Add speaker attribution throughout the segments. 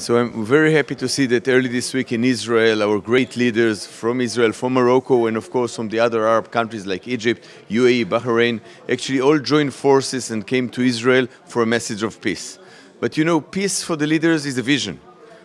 Speaker 1: So I'm very happy to see that early this week in Israel, our great leaders from Israel, from Morocco, and of course from the other Arab countries like Egypt, UAE, Bahrain, actually all joined forces and came to Israel for a message of peace. But you know, peace for the leaders is a vision.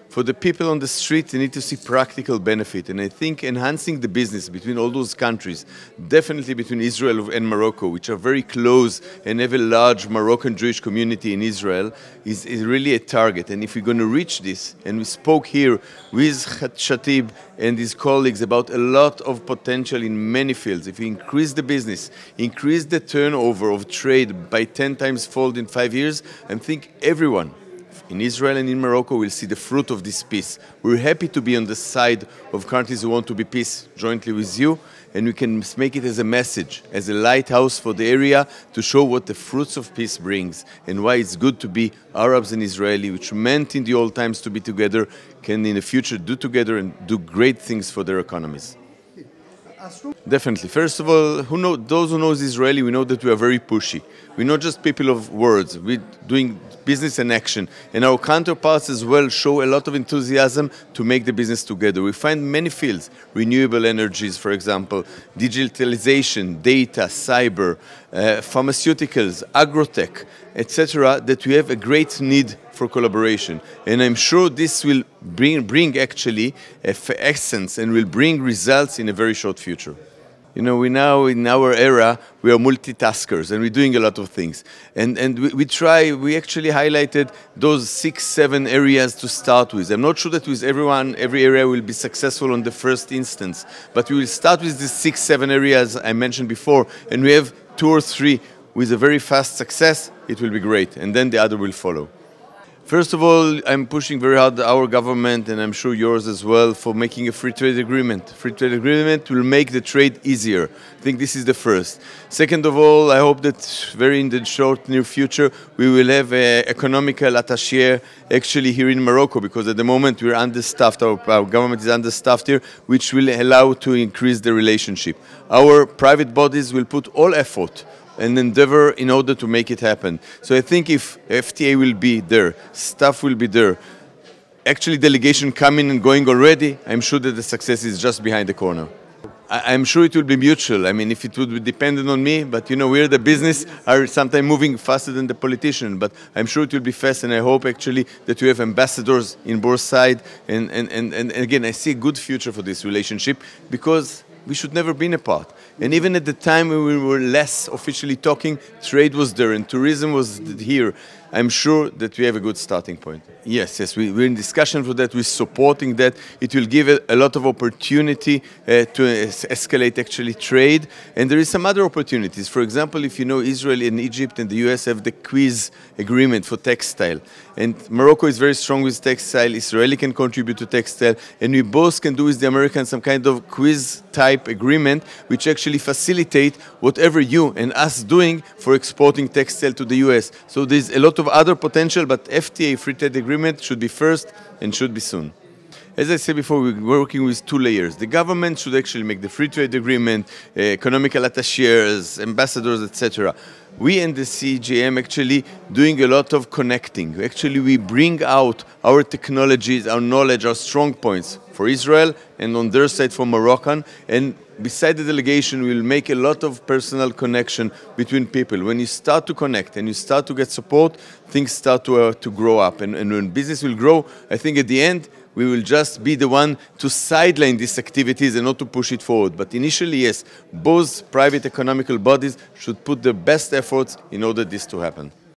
Speaker 1: For the people on the street, they need to see practical benefit. And I think enhancing the business between all those countries, definitely between Israel and Morocco, which are very close and have a large Moroccan Jewish community in Israel, is really a target. And if we're going to reach this, and we spoke here with Chakib and his colleagues about a lot of potential in many fields. If we increase the business, increase the turnover of trade by 10 times fold in 5 years, I think everyone in Israel and in Morocco will see the fruit of this peace. We're happy to be on the side of countries who want to be peace jointly with you, and we can make it as a message, as a lighthouse for the area to show what the fruits of peace brings and why it's good to be Arabs and Israeli, which meant in the old times to be together, can in the future do together and do great things for their economies. Definitely. First of all, those who know Israeli, we know that we are very pushy. We're not just people of words. We're doing business and action. And our counterparts as well show a lot of enthusiasm to make the business together. We find many fields, renewable energies, for example, digitalization, data, cyber, pharmaceuticals, agrotech, etc., that we have a great need for collaboration. And I'm sure this will bring actually essence and will bring results in a very short future. You know, we now, in our era, we are multitaskers and we're doing a lot of things. And we actually highlighted those 6, 7 areas to start with. I'm not sure that with every area will be successful on the first instance, but we will start with the 6, 7 areas I mentioned before, and we have 2 or 3 with a very fast success, it will be great, and then the other will follow. First of all, I'm pushing very hard our government, and I'm sure yours as well, for making a free trade agreement. Free trade agreement will make the trade easier. I think this is the first. Second of all, I hope that in the short near future, we will have an economical attaché actually here in Morocco, because at the moment we're understaffed, our government is understaffed here, which will allow to increase the relationship. Our private bodies will put all effort and endeavor in order to make it happen. So I think if FTA will be there, staff will be there, actually delegation coming and going already, I'm sure that the success is just behind the corner. I'm sure it will be mutual. I mean, if it would be dependent on me, but you know, we're the business are sometimes moving faster than the politician, but I'm sure it will be fast, and I hope actually that you have ambassadors in both sides, and again, I see a good future for this relationship, because we should never been apart. And even at the time when we were less officially talking, trade was there and tourism was here. I'm sure that we have a good starting point. Yes, we're in discussion for that, we're supporting that. It will give a lot of opportunity to escalate actually trade. And there is some other opportunities. For example, if you know, Israel and Egypt and the US have the quiz agreement for textile. And Morocco is very strong with textile, Israeli can contribute to textile, and we both can do with the Americans some kind of quiz type agreement which actually facilitate whatever you and us doing for exporting textile to the US. So there's a lot of other potential, but FTA, free trade agreement, should be first and should be soon. As I said before, we're working with 2 layers. The government should actually make the free trade agreement, economical attachés, ambassadors, etc. We and the CGEM actually doing a lot of connecting. Actually, we bring out our technologies, our knowledge, our strong points for Israel, and on their side for Moroccan. And beside the delegation, we'll make a lot of personal connection between people. When you start to connect and you start to get support, things start to grow up. And when business will grow, I think at the end, we will just be the one to sideline these activities and not to push it forward. But initially, yes, both private economical bodies should put their best efforts in order this to happen.